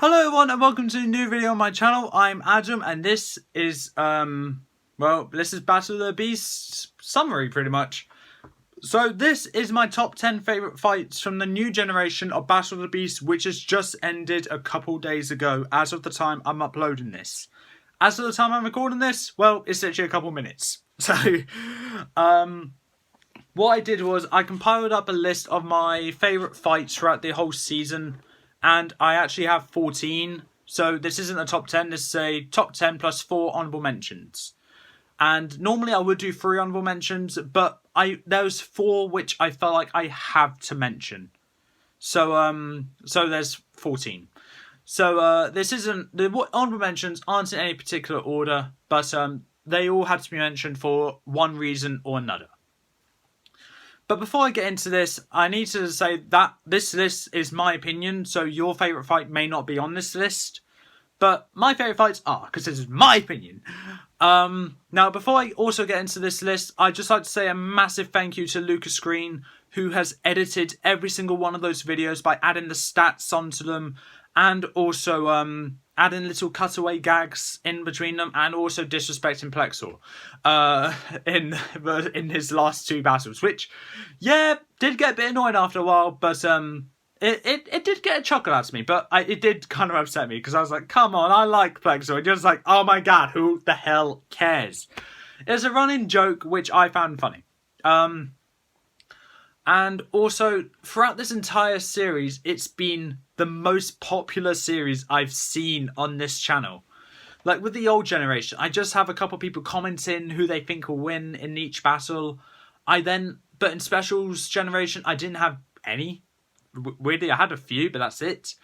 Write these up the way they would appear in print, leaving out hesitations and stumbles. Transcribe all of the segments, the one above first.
Hello everyone and welcome to a new video on my channel. I'm Adam and this is, this is Battle of the Beasts summary pretty much. So this is my top 10 favourite fights from the new generation of Battle of the Beasts, which has just ended a couple days ago as of the time I'm uploading this. As of the time I'm recording this, well, it's literally a couple minutes. So, what I did was I compiled up a list of my favourite fights throughout the whole season. And I actually have 14, so this isn't a top 10, this is a top 10 plus 4 honourable mentions. And normally I would do 3 honourable mentions, but there was 4 which I felt like I have to mention. So there's 14. So this isn't, the honourable mentions aren't in any particular order, but they all had to be mentioned for one reason or another. But before I get into this, I need to say that this list is my opinion, so your favourite fight may not be on this list. But my favourite fights are, because this is my opinion. Now, before I also get into this list, I'd just like to say a massive thank you to Lucas Green, who has edited every single one of those videos by adding the stats onto them, and also adding little cutaway gags in between them, and also disrespecting Plexur in his last 2 battles, which, yeah, did get a bit annoying after a while, but it did get a chuckle out of me, but it did kind of upset me, because I was like, come on, I like Plexur, and just like, oh my god, who the hell cares? It's a running joke, which I found funny. And also, throughout this entire series, it's been the most popular series I've seen on this channel. Like, with the old generation, I just have a couple people commenting who they think will win in each battle. But in Specials generation, I didn't have any. Weirdly, I had a few, but that's it.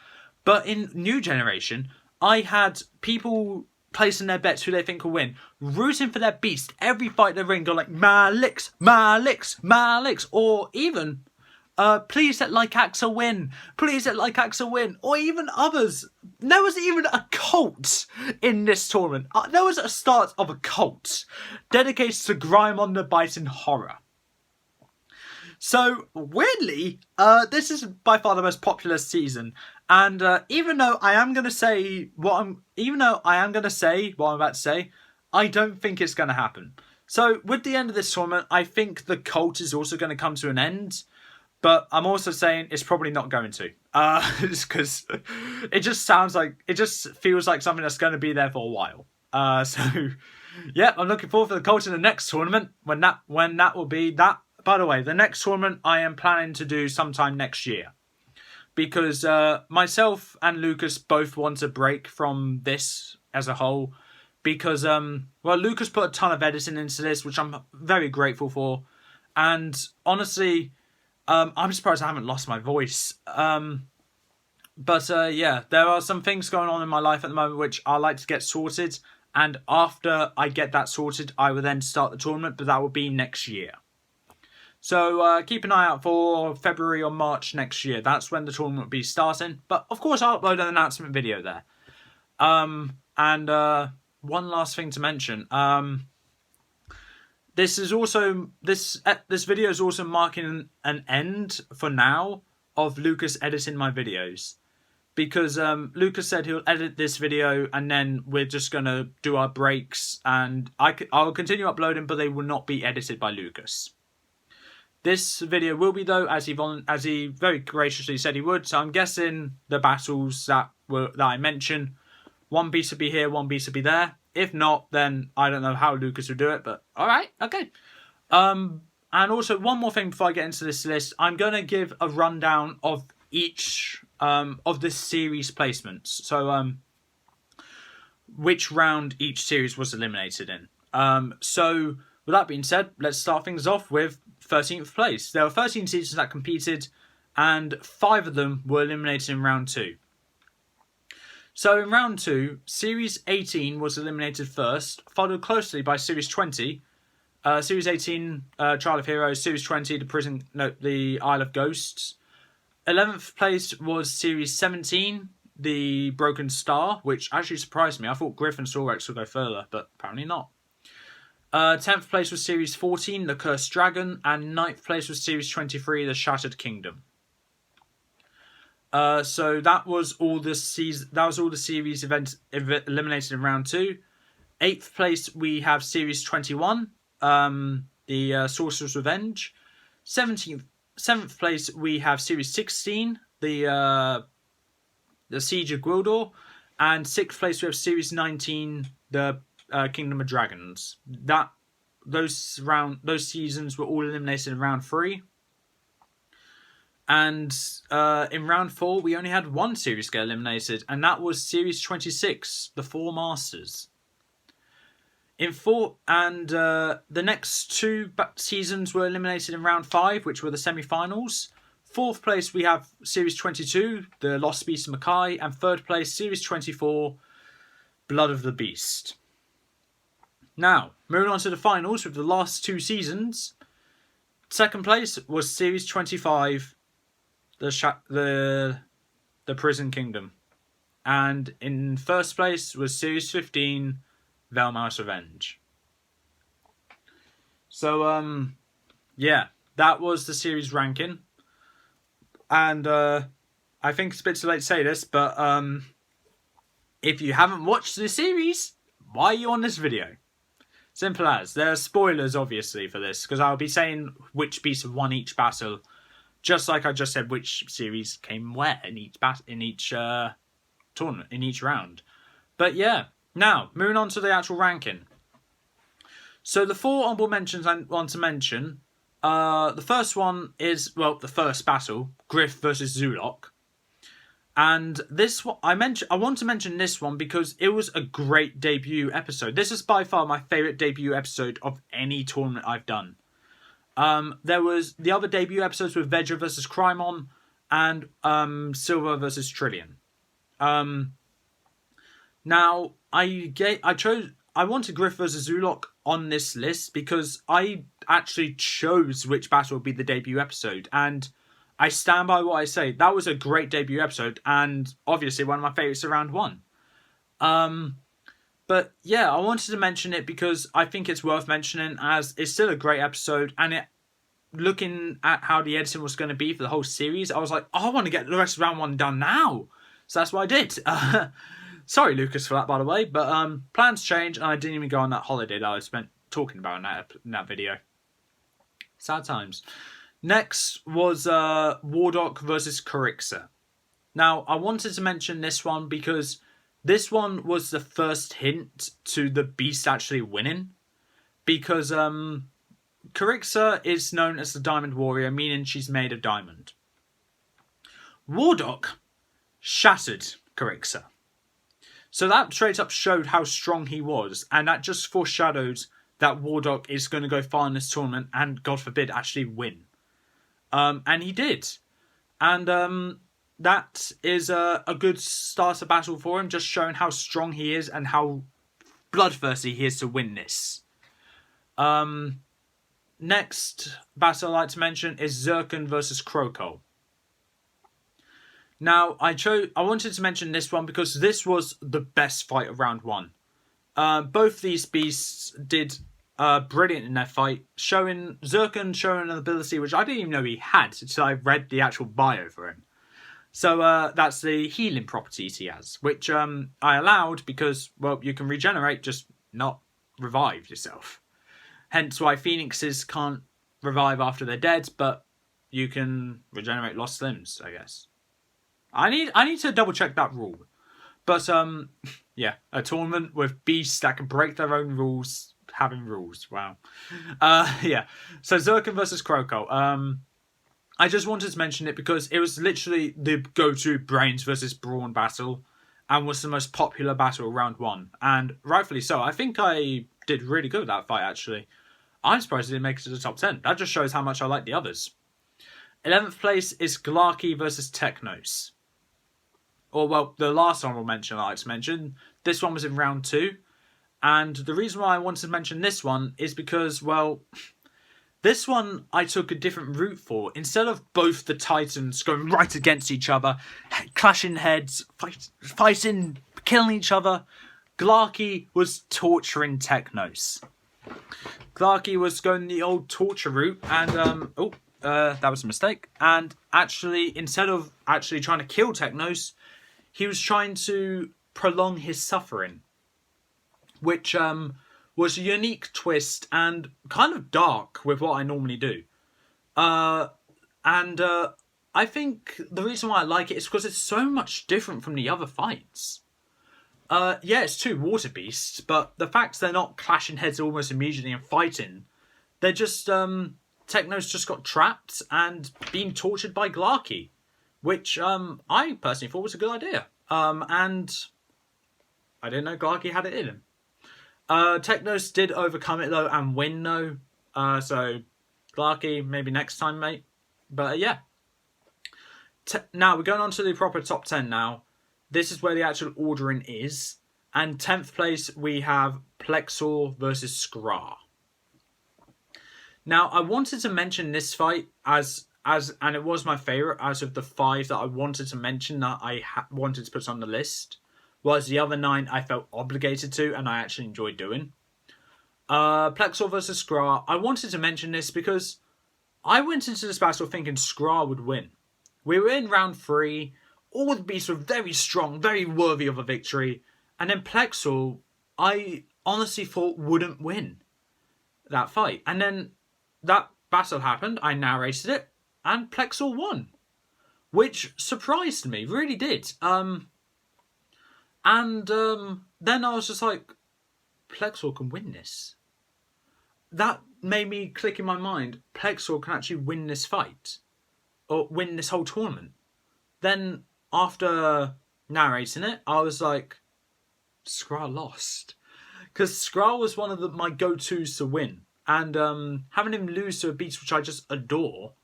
But in new generation, I had people placing their bets who they think will win, rooting for their beast every fight they're in, going like, Malix, Malix, Malix, or even, please let Lycaxa win, please let Lycaxa win, or even others. There was even a cult in this tournament. There was a start of a cult dedicated to Grime the Bison horror. So, weirdly, this is by far the most popular season, and even though I am going to say what I'm about to say, I don't think it's going to happen. So, with the end of this tournament, I think the cult is also going to come to an end, but I'm also saying it's probably not going to, because it just feels like something that's going to be there for a while. So, yeah, I'm looking forward for the cult in the next tournament, when that will be that. By the way, the next tournament I am planning to do sometime next year. Because myself and Lucas both want a break from this as a whole. Because, Lucas put a ton of editing into this, which I'm very grateful for. And honestly, I'm surprised I haven't lost my voice. Yeah, there are some things going on in my life at the moment which I like to get sorted. And after I get that sorted, I will then start the tournament, but that will be next year. So keep an eye out for February or March next year. That's when the tournament will be starting. But of course I'll upload an announcement video there. And one last thing to mention. This video is also marking an end for now of Lucas editing my videos. Because Lucas said he'll edit this video and then we're just going to do our breaks. And I'll continue uploading, but they will not be edited by Lucas. This video will be, though, as he very graciously said he would. So I'm guessing the battles that I mentioned, one piece will be here, one piece will be there. If not, then I don't know how Lucas will do it. But all right, okay. And also one more thing before I get into this list, I'm going to give a rundown of each of the series placements. So which round each series was eliminated in. So with that being said, let's start things off with 13th place. There were 13 seasons that competed, and 5 of them were eliminated in round 2. So in round 2, Series 18 was eliminated first, followed closely by Series 20. Series 18, Trial of Heroes. Series 20, the Isle of Ghosts. 11th place was Series 17, the Broken Star, which actually surprised me. I thought Griff and Morax would go further, but apparently not. 10th place was Series 14, The Cursed Dragon, and 9th place was Series 23, The Shattered Kingdom. So that was all the series events eliminated in round 2. 8th place we have Series 21, the Sorcerer's Revenge. 7th place we have Series 16, the Siege of Gwildor, and 6th place we have Series 19, the Kingdom of Dragons. Those seasons were all eliminated in round 3. And in round 4, we only had one series get eliminated, and that was Series 26, the Four Masters. The next 2 seasons were eliminated in round 5, which were the semi-finals. 4th place, we have Series 22, the Lost Beast of Mackay, and 3rd place, Series 24, Blood of the Beast. Now, moving on to the finals with the last 2 seasons. 2nd place was Series 25, the Prison Kingdom. And in 1st place was Series 15, Velmar's Revenge. So, yeah, that was the series ranking. And I think it's a bit too late to say this, but if you haven't watched the series, why are you on this video? Simple as. There are spoilers, obviously, for this, because I'll be saying which beast won each battle, just like I just said which series came where in each tournament, in each round. But yeah, now, moving on to the actual ranking. So the 4 honourable mentions I want to mention, the first one is, well, the first battle, Griff versus Zulok. And this one, I want to mention this one because it was a great debut episode. This is by far my favourite debut episode of any tournament I've done. There was the other debut episodes with Vedra versus Crymon and Silver versus Trillion. Now, I wanted Griff versus Zulok on this list because I actually chose which battle would be the debut episode, and I stand by what I say. That was a great debut episode, and obviously one of my favourites of round 1. But yeah, I wanted to mention it because I think it's worth mentioning, as it's still a great episode, and looking at how the editing was going to be for the whole series, I was like, oh, I want to get the rest of round 1 done now. So that's what I did. Sorry, Lucas, for that, by the way, but plans changed, and I didn't even go on that holiday that I spent talking about in that video. Sad times. Next was Wardock versus Crowtax. Now, I wanted to mention this one because this one was the first hint to the beast actually winning. Because Crowtax is known as the Diamond Warrior, meaning she's made of diamond. Wardock shattered Crowtax. So that straight up showed how strong he was, and that just foreshadowed that Wardock is going to go far in this tournament and, God forbid, actually win. And he did. And that is a good starter battle for him, just showing how strong he is and how bloodthirsty he is to win this. Next battle I'd like to mention is Zirkin versus Croco. Now, I wanted to mention this one because this was the best fight of round 1. Both these beasts did brilliant in their fight, Zirkin showing an ability which I didn't even know he had until I read the actual bio for him. So that's the healing properties he has, which I allowed because, well, you can regenerate, just not revive yourself. Hence why phoenixes can't revive after they're dead, but you can regenerate lost limbs, I guess. I need to double check that rule. But yeah, a tournament with beasts that can break their own rules, having rules. Wow. Yeah. So Zirkin versus Croco. I just wanted to mention it because it was literally the go-to brains versus brawn battle, and was the most popular battle of round 1, and rightfully so. I think I did really good at that fight, actually. I'm surprised I didn't make it to the top 10. That just shows how much I like the others. 11th place is Glarkey versus Technos. Or, well, the last honourable mention I like to mention, this one was in round 2. And the reason why I wanted to mention this one is because, well, this one I took a different route for. Instead of both the Titans going right against each other, clashing heads, fighting, killing each other, Glarkey was torturing Technos. Glarkey was going the old torture route, and, oh, that was a mistake. And actually, instead of actually trying to kill Technos, he was trying to prolong his suffering, which was a unique twist and kind of dark with what I normally do. And I think the reason why I like it is because it's so much different from the other fights. Yeah, it's two water beasts, but the fact they're not clashing heads almost immediately and fighting, they're just, Technos just got trapped and being tortured by Glarkey, which I personally thought was a good idea. And I didn't know Glarkey had it in him. Technos did overcome it though and win though, so Glarkey, maybe next time, mate. But yeah. Now we're going on to the proper top 10 now. This is where the actual ordering is. And 10th place, we have Plexur versus Skrar. Now, I wanted to mention this fight and it was my favourite out of the 5 that I wanted to mention that I wanted to put on the list. Whereas the other 9 I felt obligated to and I actually enjoyed doing. Plexur versus Skrar. I wanted to mention this because I went into this battle thinking Skrar would win. We were in round 3. All the beasts were very strong, very worthy of a victory. And then Plexur, I honestly thought wouldn't win that fight. And then that battle happened, I narrated it, and Plexur won. Which surprised me, really did. Then I was just like, Plexur can win this. That made me click in my mind, Plexur can actually win this fight. Or win this whole tournament. Then, after narrating it, I was like, Skrar lost. Because Skrar was one of my go-tos to win. And having him lose to a beast which I just adore,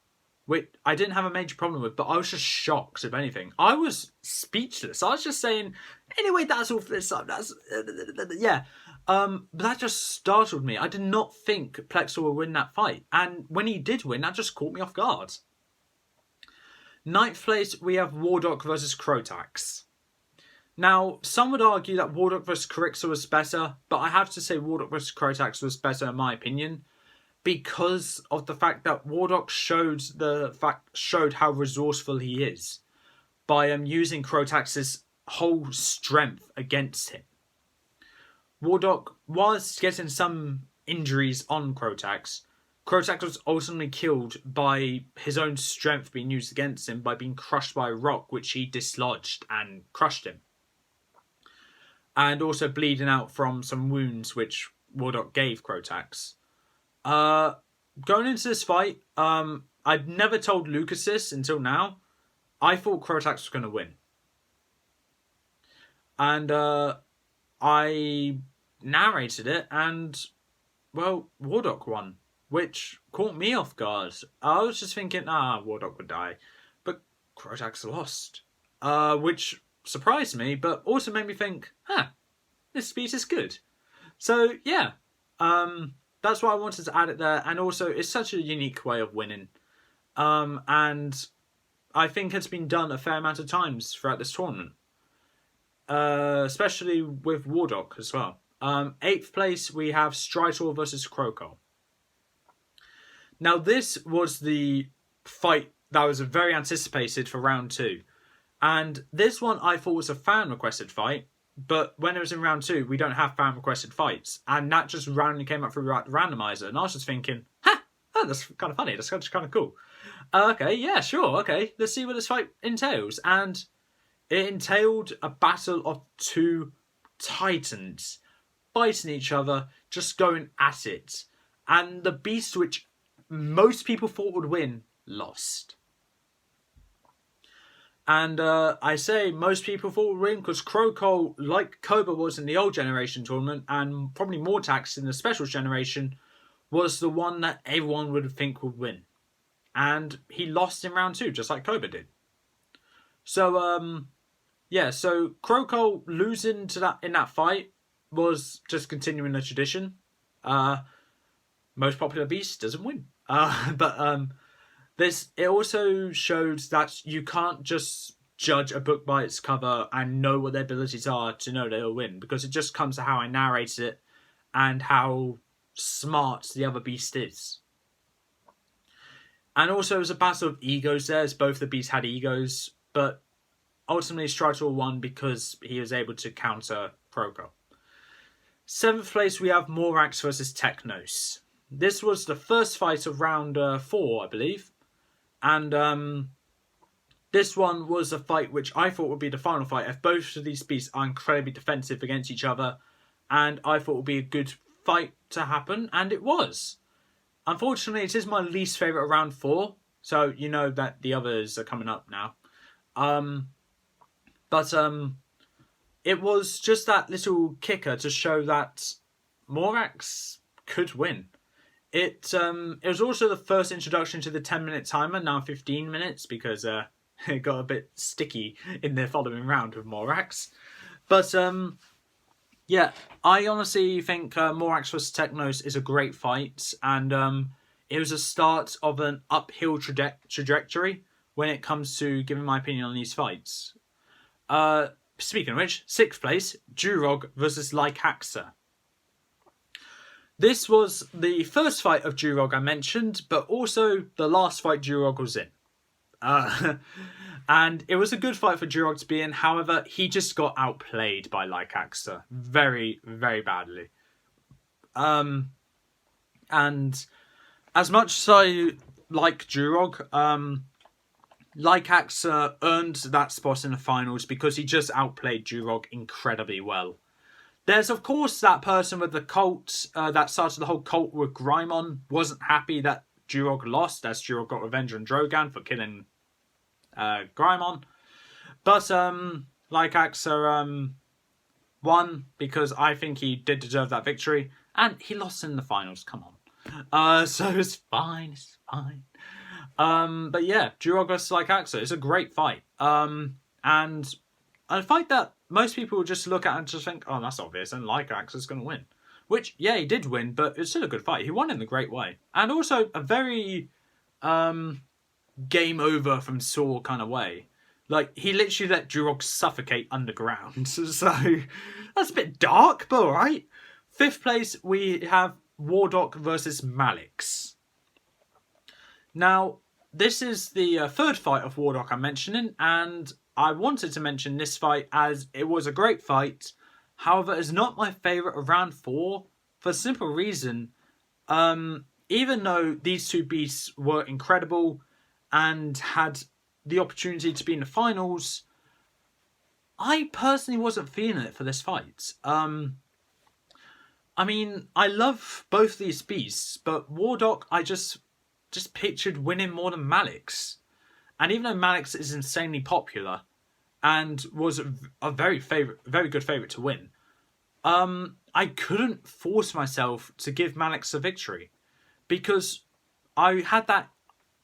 which I didn't have a major problem with, but I was just shocked, if anything. I was speechless. I was just saying, anyway, that's all for this time. Yeah. But that just startled me. I did not think Plexur would win that fight. And when he did win, that just caught me off guard. 9th place, we have Wardock versus Crowtax. Now, some would argue that Wardock vs. Crixor was better, but I have to say Wardock vs. Crowtax was better in my opinion, because of the fact that Wardock showed how resourceful he is by using Crowtax's whole strength against him. Wardock was getting some injuries on Crowtax. Crowtax was ultimately killed by his own strength being used against him by being crushed by a rock which he dislodged and crushed him. And also bleeding out from some wounds which Wardock gave Crowtax. Going into this fight, I'd never told Lucas this until now. I thought Crowtax was going to win. And I narrated it and, well, Wardock won. Which caught me off guard. I was just thinking, Wardock would die. But Crowtax lost. Which surprised me, but also made me think, this beat is good. So, yeah. That's why I wanted to add it there. And also, it's such a unique way of winning. And I think it's been done a fair amount of times throughout this tournament. Especially with Wardock as well. 8th place, we have Stridor versus Croco. Now, this was the fight that was very anticipated for round 2. And this one I thought was a fan-requested fight. But when it was in round 2, we don't have fan-requested fights. And that just randomly came up through the randomizer. And I was just thinking, that's kind of funny. That's kind of cool. Okay, yeah, sure. Okay, let's see what this fight entails. And it entailed a battle of 2 titans fighting each other, just going at it. And the beast which most people thought would win lost. And I say most people thought would win because Croco, like Cobra was in the old generation tournament, and probably Morax in the special generation, was the one that everyone would think would win. And he lost in round 2, just like Cobra did. So, so Croco losing to that in that fight was just continuing the tradition. Most popular beast doesn't win. It also shows that you can't just judge a book by its cover and know what their abilities are to know they'll win, because it just comes to how I narrate it and how smart the other beast is. And also it was a battle of egos there, as both the beasts had egos, but ultimately Stridor won because he was able to counter Croco. 7th place we have Morax versus Technos. This was the first fight of round 4, I believe. And this one was a fight which I thought would be the final fight, if both of these beasts are incredibly defensive against each other. And I thought it would be a good fight to happen, and it was. Unfortunately, it is my least favourite of round 4, so you know that the others are coming up now. But it was just that little kicker to show that Morax could win. It was also the first introduction to the 10-minute timer, now 15 minutes, because it got a bit sticky in the following round with Morax. But yeah, I honestly think Morax vs Technos is a great fight, and it was a start of an uphill trajectory when it comes to giving my opinion on these fights. Speaking of which, 6th place, Juror versus Lycaxa. This was the first fight of Juror I mentioned, but also the last fight Juror was in. And it was a good fight for Juror to be in. However, he just got outplayed by Lycaxa very, very badly. And as much as I like Juror, Lycaxa earned that spot in the finals because he just outplayed Juror incredibly well. There's, of course, that person with the cult that started the whole cult with Greymon. Wasn't happy that Juror lost, as Juror got revenge on Drogan for killing Greymon. But Lycaxa won because I think he did deserve that victory. And he lost in the finals, come on. So it's fine, it's fine. But yeah, Juror vs Lycaxa is a great fight. And a fight that most people just look at and just think, oh, that's obvious, and Lycaxa's going to win. Which, yeah, he did win, but it's still a good fight. He won in the great way. And also a very game over from Saw kind of way. Like, he literally let Juror suffocate underground. So that's a bit dark, but alright. 5th place, we have Wardock versus Malix. Now, this is the 3rd fight of Wardock I'm mentioning, and I wanted to mention this fight as it was a great fight. However, it's not my favourite of round 4 for a simple reason. Even though these two beasts were incredible and had the opportunity to be in the finals, I personally wasn't feeling it for this fight. I mean, I love both these beasts, but Wardock I just pictured winning more than Malix. And even though Malix is insanely popular and was a very good favourite to win, I couldn't force myself to give Malix a victory. Because I had that,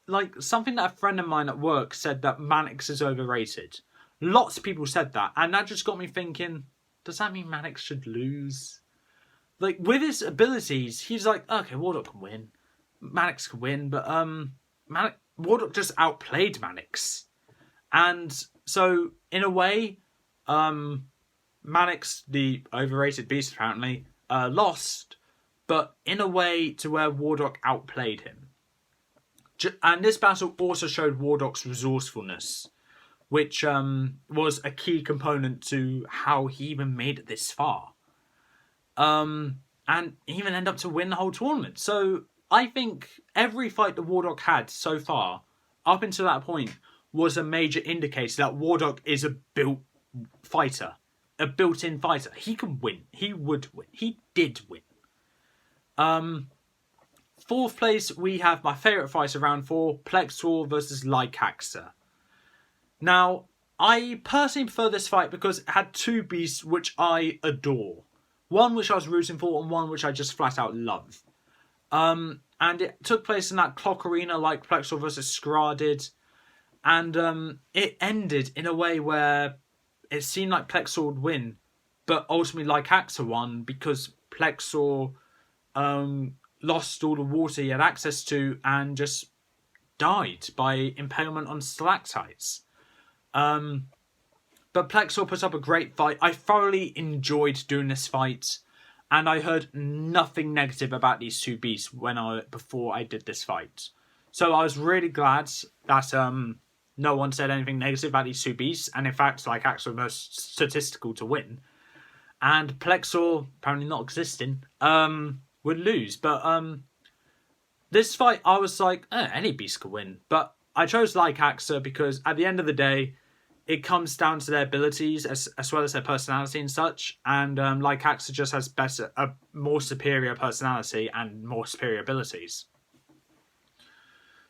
like, something that a friend of mine at work said that Malix is overrated. Lots of people said that, and that just got me thinking, does that mean Malix should lose? Like, with his abilities, he's like, okay, Wardock can win. Malix can win, but Wardock just outplayed Malix. And so, in a way, Malix, the overrated beast apparently, lost, but in a way to where Wardock outplayed him. And this battle also showed Wardock's resourcefulness, which was a key component to how he even made it this far. And even end up to win the whole tournament. So I think every fight that Wardock had so far, up until that point, was a major indicator that Wardock is a built fighter. A built-in fighter. He can win. He would win. He did win. 4th place, we have my favourite fight of round 4, Plexur versus Lycaxa. Now, I personally prefer this fight because it had two beasts which I adore. One which I was rooting for and one which I just flat out love. And it took place in that clock arena like Plexur versus Skra did. And it ended in a way where it seemed like Plexur would win, but ultimately Lycaxa won because Plexur lost all the water he had access to and just died by impalement on stalactites. But Plexur put up a great fight. I thoroughly enjoyed doing this fight, and I heard nothing negative about these two beasts before I did this fight. So I was really glad that no one said anything negative about these two beasts, and in fact, Lycax were most statistical to win. And Plexur, apparently not existing, would lose. But this fight, I was like, any beast could win. But I chose Lycax because at the end of the day, it comes down to their abilities as well as their personality and such. And Lycax just has a more superior personality and more superior abilities.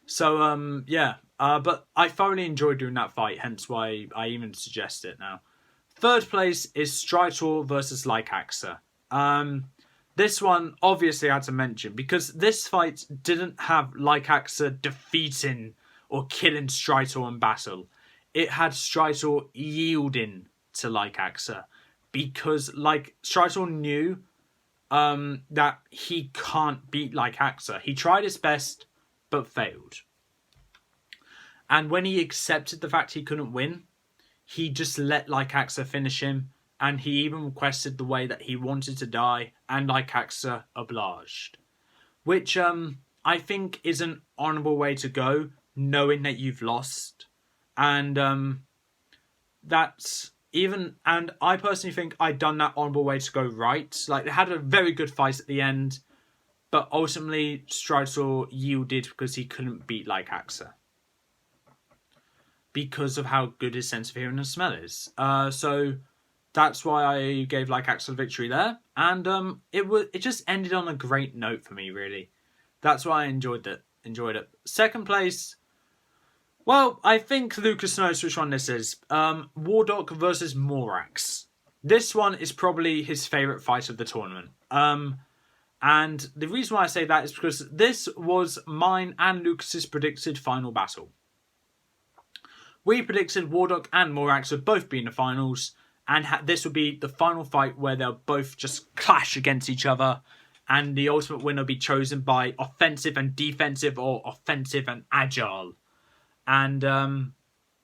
So, yeah. But I thoroughly enjoyed doing that fight, hence why I even suggest it now. Third place is Stridor versus Lycax. This one, obviously, I had to mention, because this fight didn't have Lycax defeating or killing Stridor in battle. It had Stridor yielding to Lycax, because Stridor knew that he can't beat Lycax. He tried his best, but failed. And when he accepted the fact he couldn't win, he just let Lycax finish him, and he even requested the way that he wanted to die, and Lycax obliged. Which I think is an honourable way to go, knowing that you've lost. And that's even, and I personally think I'd done that honourable way to go right. Like, they had a very good fight at the end, but ultimately Stridor yielded because he couldn't beat Lycax. Because of how good his sense of hearing and smell is. So that's why I gave Lycax the victory there. And it just ended on a great note for me, really. That's why I enjoyed it. Second place, well, I think Lucas knows which one this is. Wardock versus Morax. This one is probably his favourite fight of the tournament. And the reason why I say that is because this was mine and Lucas's predicted final battle. We predicted Wardock and Morax would both be in the finals, and this would be the final fight where they'll both just clash against each other, and the ultimate winner will be chosen by offensive and defensive, or offensive and agile. And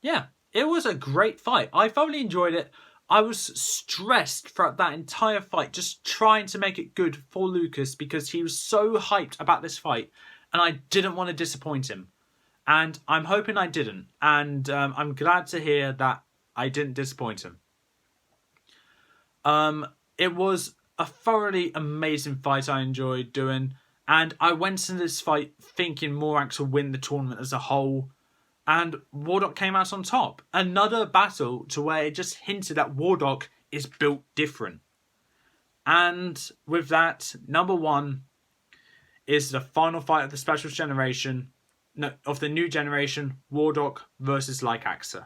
yeah, it was a great fight. I thoroughly enjoyed it. I was stressed throughout that entire fight, just trying to make it good for Lucas, because he was so hyped about this fight, and I didn't want to disappoint him. And I'm hoping I didn't. And I'm glad to hear that I didn't disappoint him. It was a thoroughly amazing fight I enjoyed doing. And I went into this fight thinking Morax would win the tournament as a whole. And Wardock came out on top. Another battle to where it just hinted that Wardock is built different. And with that, number one is the final fight of the Special Generation. No, of the new generation, Wardock versus Lycax.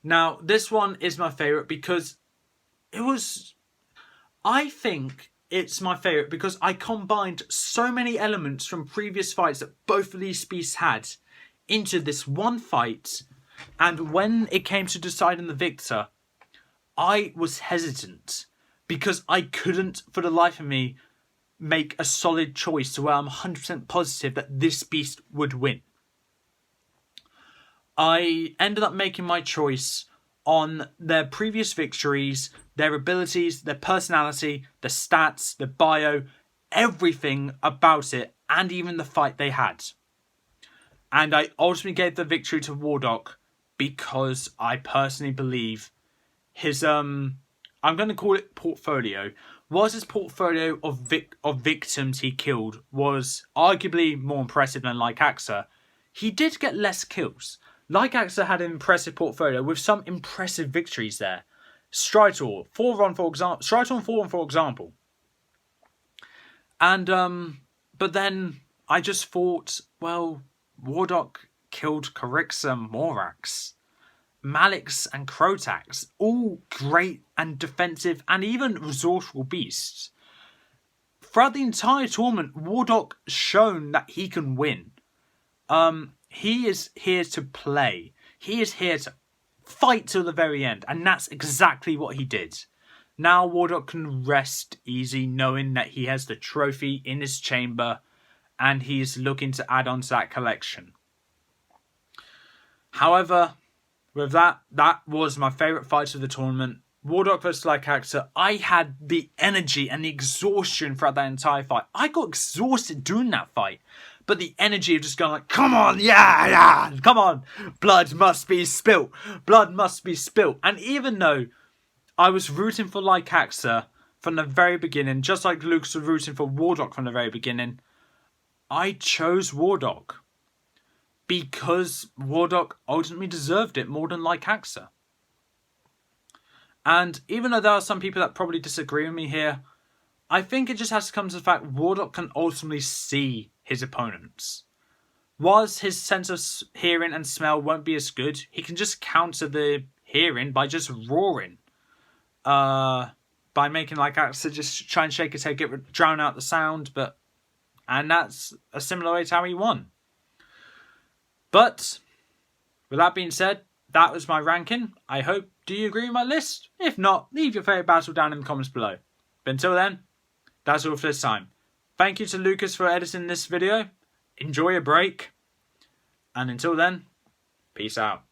Now, this one is my favourite because I think it's my favourite because I combined so many elements from previous fights that both of these beasts had into this one fight, and when it came to deciding the victor, I was hesitant because I couldn't, for the life of me, make a solid choice to where I'm 100% positive that this beast would win. I ended up making my choice on their previous victories, their abilities, their personality, the stats, the bio, everything about it, and even the fight they had. And I ultimately gave the victory to Wardock because I personally believe his, I'm going to call it portfolio, was his portfolio of victims he killed was arguably more impressive than Lycax. He did get less kills. Lycax had an impressive portfolio with some impressive victories there. Stridor, 4-1 for example. Stridor 4-1 for example. And but then I just thought, well, Wardock killed Carixa, Morax, Malix and Crowtax, all great and defensive and even resourceful beasts. Throughout the entire tournament, Wardock shown that he can win. He is here to play. He is here to fight till the very end, and that's exactly what he did. Now Wardock can rest easy knowing that he has the trophy in his chamber and he is looking to add on to that collection. However, with that was my favourite fight of the tournament. Wardock vs Lycax. I had the energy and the exhaustion throughout that entire fight. I got exhausted doing that fight. but the energy of just going like, come on, yeah, come on, blood must be spilt, blood must be spilt. And even though I was rooting for Lycaxa from the very beginning, just like Lucas was rooting for Wardock from the very beginning, I chose Wardock because Wardock ultimately deserved it more than Lycaxa. And even though there are some people that probably disagree with me here, I think it just has to come to the fact Wardock can ultimately see his opponents. Whilst his sense of hearing and smell won't be as good, he can just counter the hearing by just roaring. By making Lycaxa just try and shake his head, drown out the sound, and that's a similar way to how he won. But with that being said, that was my ranking. I hope, do you agree with my list? If not, leave your favourite battle down in the comments below. But until then, that's all for this time. Thank you to Lucas for editing this video. Enjoy your break. And until then, peace out.